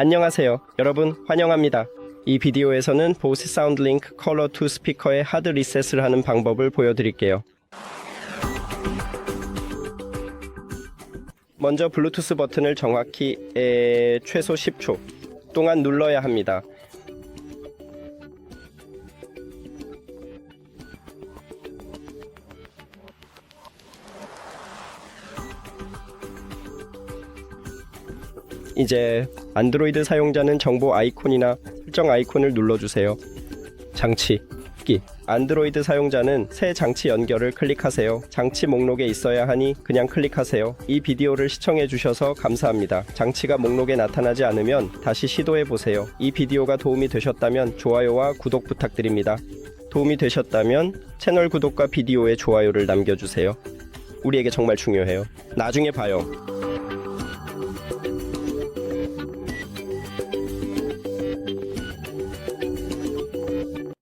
안녕하세요. 여러분 환영합니다. 이 비디오에서는 BOSE SoundLink Color II 스피커의 하드 리셋을 하는 방법을 보여드릴게요. 먼저 블루투스 버튼을 정확히 최소 10초 동안 눌러야 합니다. 이제 안드로이드 사용자는 정보 아이콘이나 설정 아이콘을 눌러주세요. 장치기. 안드로이드 사용자는 새 장치 연결을 클릭하세요. 장치 목록에 있어야 하니 그냥 클릭하세요. 이 비디오를 시청해주셔서 감사합니다. 장치가 목록에 나타나지 않으면 다시 시도해보세요. 이 비디오가 도움이 되셨다면 좋아요와 구독 부탁드립니다. 도움이 되셨다면 채널 구독과 비디오에 좋아요를 남겨주세요. 우리에게 정말 중요해요. 나중에 봐요.